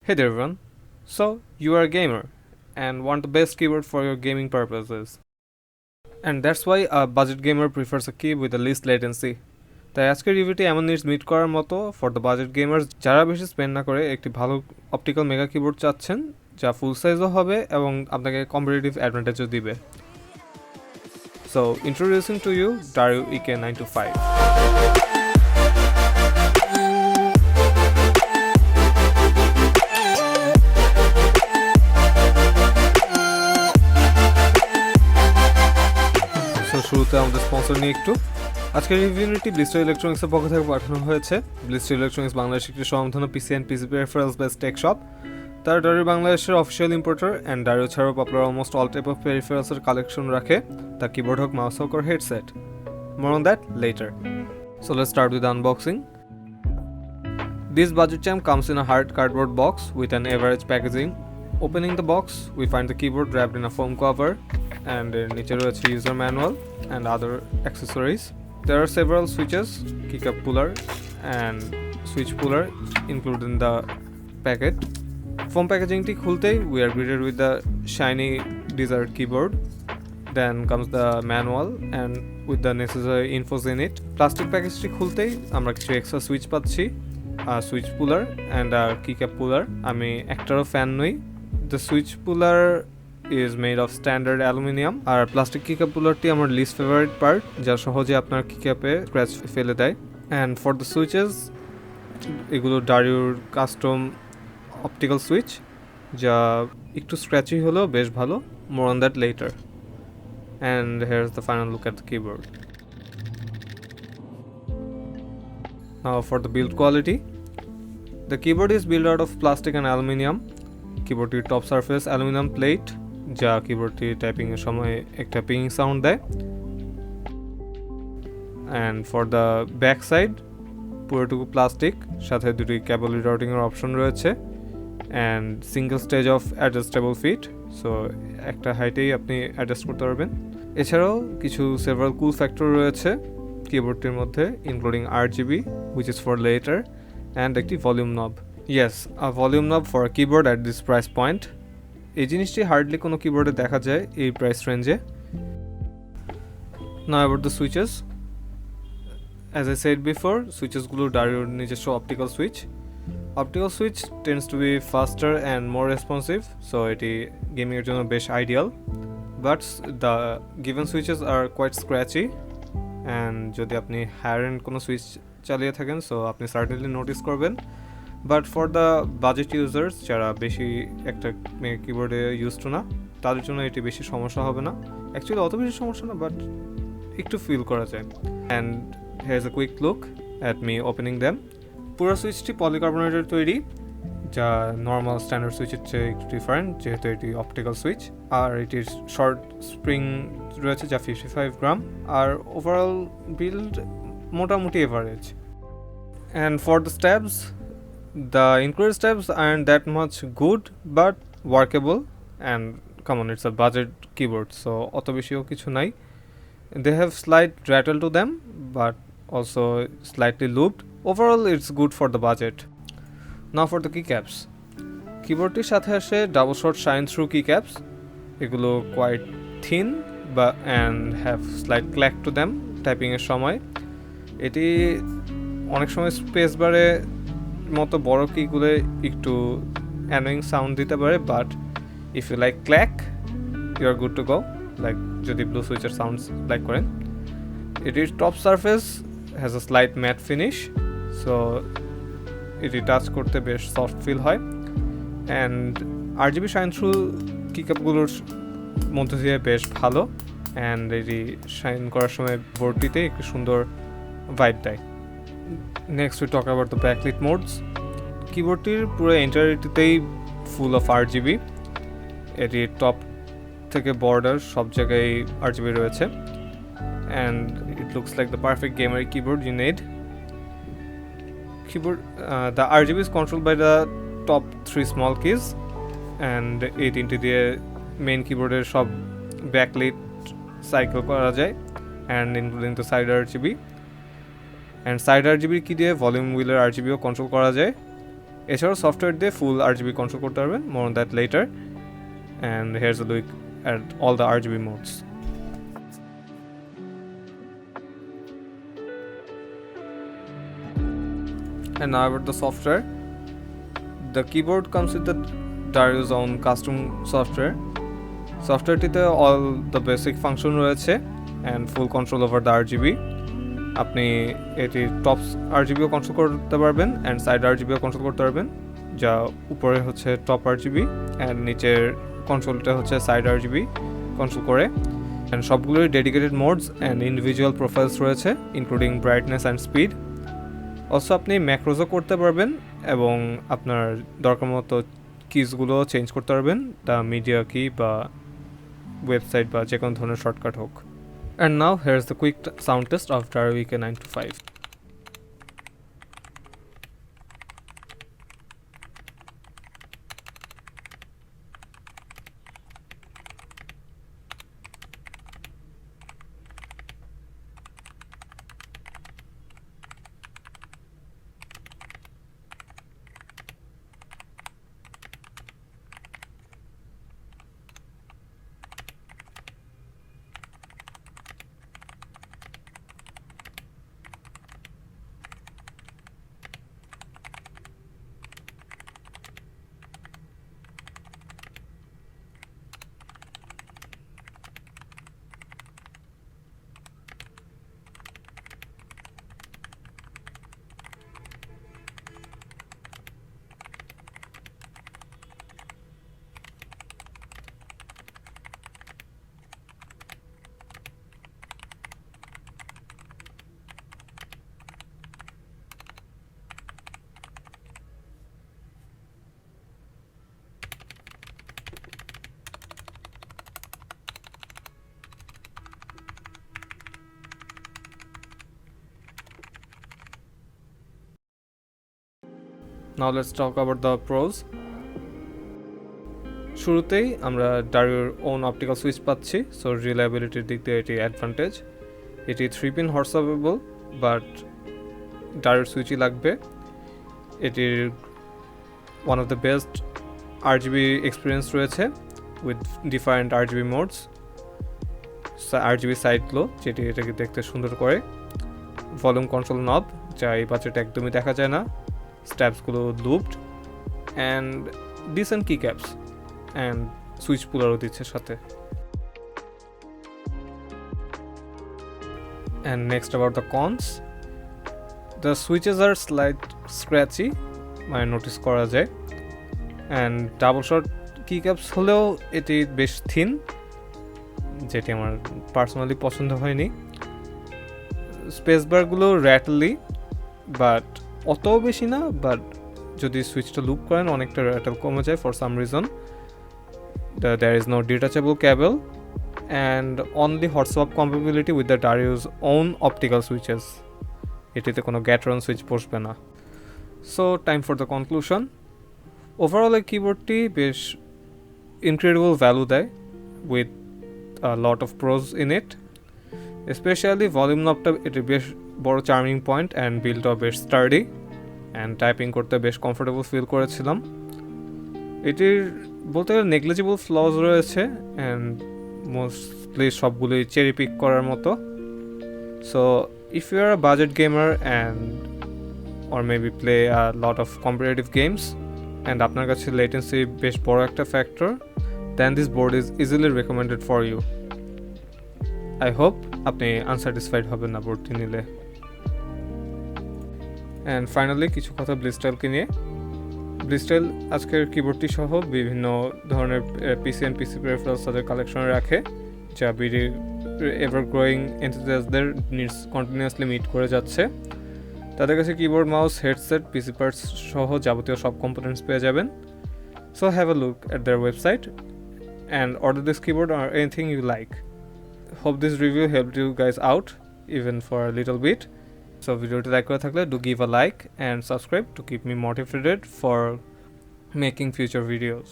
Hey there everyone. So, you are a gamer and want the best keyboard for your gaming purposes. And that's why a budget gamer prefers a key with the least latency. তাই আজকের রিভিউটি এমন needs meet করার মতো for the budget gamers যারা বেশি spend না করে একটি ভালো অপটিক্যাল মেগা কিবোর্ড চাচ্ছেন যা ফুল সাইজও হবে এবং আপনাকে কম্পিটিটিভ অ্যাডভান্টেজও দিবে। So, introducing to you Dareu EK925. শুরুতে আমাদের স্পন্সর নিয়ে একটু আজকের রিভিউটি ব্লিস্টার ইলেকট্রনিক্সের পক্ষ থেকে পাঠানো হয়েছে। ব্লিস্টার ইলেকট্রনিক্স বাংলাদেশের একটি স্বনামধন্য PC and PC peripherals based tech shop. তারা ডারিউ বাংলাদেশের অফিসিয়াল ইম্পোর্টার অ্যান্ড ডারিউ ছাড়াও popular almost all type of পেরিফেরালসের কালেকশন রাখে, তা কিবোর্ড হোক, মাউস হোক, or headset. More on that later. So let's start with the unboxing. This budget champ comes in a hard cardboard box with an average packaging. Opening the box, we find the keyboard wrapped in a foam cover and নিচে রয়েছে user manual and other accessories. There are several switches, keycap puller and switch puller included in the packet. Foam packagingটি খুলতেই we are greeted with the shiny desired keyboard. Then comes the manual and with the necessary infos in it. Plastic প্যাকেজটি খুলতেই আমরা কিছু extra switch পাচ্ছি, switch puller and keycap puller. আমি একটারও fan নই। The switch puller is made of standard aluminium আর plastic keycap pullerটি আমার least favorite part, যা সহজে আপনার keycap-এ স্ক্র্যাচ ফেলে দেয়। And for the switches, এগুলো ডারিউর কাস্টম অপটিক্যাল সুইচ, যা একটু স্ক্র্যাচি হলেও বেশ ভালো। More on that later. And here's the final look at the keyboard. Now for the build quality, the keyboard is built out of plastic and aluminium. কিবোর্ডটির top surface aluminium plate, যা কিবোর্ডটি টাইপিংয়ের সময় একটা পিং সাউন্ড দেয়। And for the back side পুরোটুকু plastic, সাথে দুটি কেবল রিরাউটিংয়ের অপশন রয়েছে and single stage of adjustable feet, so একটা হাইটেই আপনি অ্যাডজাস্ট করতে পারবেন। এছাড়াও কিছু সেভারাল কুল ফ্যাক্টর রয়েছে কিবোর্ডটির মধ্যে, including RGB which is for letter and একটি ভলিউম নব। Yes, a volume knob for a keyboard at this price point. এই জিনিসটি হার্ডলি কোনো কিবোর্ডে দেখা যায় এই প্রাইস রেঞ্জে। Now about the switches. As I said before, switchesগুলো ডারিউর নিজস্ব optical switch. Optical switch tends to be faster and more responsive, so এটি গেমিংয়ের জন্য বেশ ideal. But the given switches are quite scratchy, and যদি আপনি হায়ার এন্ড কোনো switch চালিয়ে থাকেন, সো আপনি সার্টেনলি নোটিস করবেন। But for the budget users যারা বেশি একটা কিবোর্ডে ইউজ টু না, তাদের জন্য এটি বেশি সমস্যা হবে না। অ্যাকচুয়ালি অত বেশি সমস্যা না, বাট একটু ফিল করা যায়। And here a quick look at me opening them. পুরো সুইচটি পলিকার্বনেটের তৈরি, যা নর্মাল স্ট্যান্ডার্ড সুইচের চেয়ে একটু ডিফারেন্ট, যেহেতু এটি অপটিক্যাল সুইচ। আর এটির শর্ট স্প্রিং রয়েছে যা 55 গ্রাম, আর ওভারঅল বিল্ড মোটামুটি average. And for the stabs, the included steps aren't that much good but workable, and come on, it's a budget keyboard, so অত বেশিও কিছু নাই। They have slight rattle to them but also slightly looped. Overall it's good for the budget. Now for the keycaps. কিবোর্ডটির সাথে আসে double shot shine through keycaps. এগুলো quite thin but and have slight clack to them টাইপিংয়ের সময়। এটি অনেক সময় space বারে মতো বড় কিগুলো একটু অ্যানোয়িং সাউন্ড দিতে পারে, but if you like clack you are good to go, like যদি ব্লু সুইচের সাউন্ডস লাইক করেন। এটির top surface has a slight matte finish, so এটি টাচ করতে বেশ সফট ফিল হয়। অ্যান্ড RGB শাইন থ্রু কিকাপগুলোর মধ্যে দিয়ে বেশ ভালো, অ্যান্ড এটি শাইন করার সময় বোর্ডটিতে একটু সুন্দর ভাইব দেয়। Next we talk about the backlit modes. কিবোর্ডটির পুরো এন্টারিটিতেই ফুল অফ RGB। এটি টপ থেকে বর্ডার সব জায়গায় RGB রয়েছে, and it looks like the perfect gamer keyboard you need. The RGB is controlled by the top 3 small keys, and এই তিনটি দিয়ে main কিবোর্ডের সব ব্যাকলিট সাইকেল করা যায়, and including the side RGB. And side RGB কি দিয়ে volume হুইলের RGBও কন্ট্রোল করা যায়। এছাড়াও সফটওয়্যার দিয়ে ফুল RGB কন্ট্রোল করতে পারবেন, more on that letter. And হিয়ারস a look at all the RGB modes. And now about the software. The keyboard comes with the Dareu's own custom software. সফটওয়্যারটিতে all the basic function রয়েছে and full control over the RGB। আপনি এটি top RGBও control করতে পারবেন and side RGBও control করতে পারবেন, যা উপরে হচ্ছে টপ RGB অ্যান্ড নিচের কন্ট্রোলটা হচ্ছে সাইড RGB কন্ট্রোল করে। অ্যান্ড সবগুলোই dedicated modes and individual profiles রয়েছে including brightness and speed. Also আপনি ম্যাক্রোজও করতে পারবেন এবং আপনার দরকার মতো কিজগুলো চেঞ্জ করতে পারবেন, দ্য মিডিয়া কি বা ওয়েবসাইট বা যে কোনো ধরনের শর্টকাট হোক। And now hair is the quick sound test of Dareu EK925. Now let's talk about the pros. শুরুতেই আমরা Dareuর ওন অপটিক্যাল সুইচ পাচ্ছি, সো রিলায়েবিলিটির দিক দিয়ে এটি অ্যাডভান্টেজ। এটি 3-pin হট সুইচেবল, বাট Dareuর সুইচই লাগবে। এটির one of the best RGB experience রয়েছে with different RGB modes. RGB side glow, যেটি এটাকে দেখতে সুন্দর করে। ভলিউম কন্ট্রোল নব, যা এই বাজেটে একদমই দেখা যায় না। স্ট্যাপসগুলো lubed and decent keycaps and switch পুলারও দিচ্ছে সাথে। And next about the cons, the switches are slight scratchy, মানে নোটিস করা যায়। অ্যান্ড ডাবল শট keycaps হলেও এটি বেশ থিন, যেটি আমার পার্সোনালি পছন্দ হয়নি। স্পেস বারগুলো র্যাটলি, বাট অতও বেশি না, বাট যদি সুইচটা লুপ করেন অনেকটা র্যাটল কমে যায় for some reason. There is no detachable cable and only hot swap compatibility with the Dareu's own optical switches. এটিতে কোনো গ্যাটরন সুইচ বসবে না। So time for the conclusion. Overall এই কিবোর্ডটি বেশ ইনক্রেডিবল ভ্যালু দেয় with a lot of pros in it, especially volume নবটা এটি বেশ বড় চার্মিং পয়েন্ট অ্যান্ড বিল্ডটাও বেশ স্টার্ডি অ্যান্ড টাইপিং করতে বেশ কমফোর্টেবল ফিল করেছিলাম। এটির বলতে গেলে নেগলিজিবল ফ্লজ রয়েছে অ্যান্ড মোস্টলি সবগুলোই চেরি পিক করার মতো। So if you are a budget gamer and or maybe play a lot of competitive games and আপনার কাছে লেটেন্সি বেশ বড় একটা factor, then this board is easily recommended for you. I hope আপনি unsatisfied হবেন না বোর্ডটি নিলে। অ্যান্ড ফাইনালি কিছু কথা ব্লিস্টাইলকে নিয়ে। ব্লিস্টাইল আজকের কিবোর্ডটি সহ বিভিন্ন ধরনের পিসি অ্যান্ড পিসি পেরিফেরালস তাদের কালেকশনে রাখে, যা বিডির এভার গ্রোয়িং এনথুজিয়াস্টদের নিডস কন্টিনিউয়াসলি মিট করে যাচ্ছে। তাদের কাছে keyboard, mouse, headset, PC parts সহ যাবতীয় সব কম্পোনেন্টস পেয়ে যাবেন। So have a look at their website and order this keyboard or anything you like. Hope this review helped you guys out even for a little bit. So ভিডিওটি like করে থাকলে do give a like and subscribe to keep me motivated for making future videos.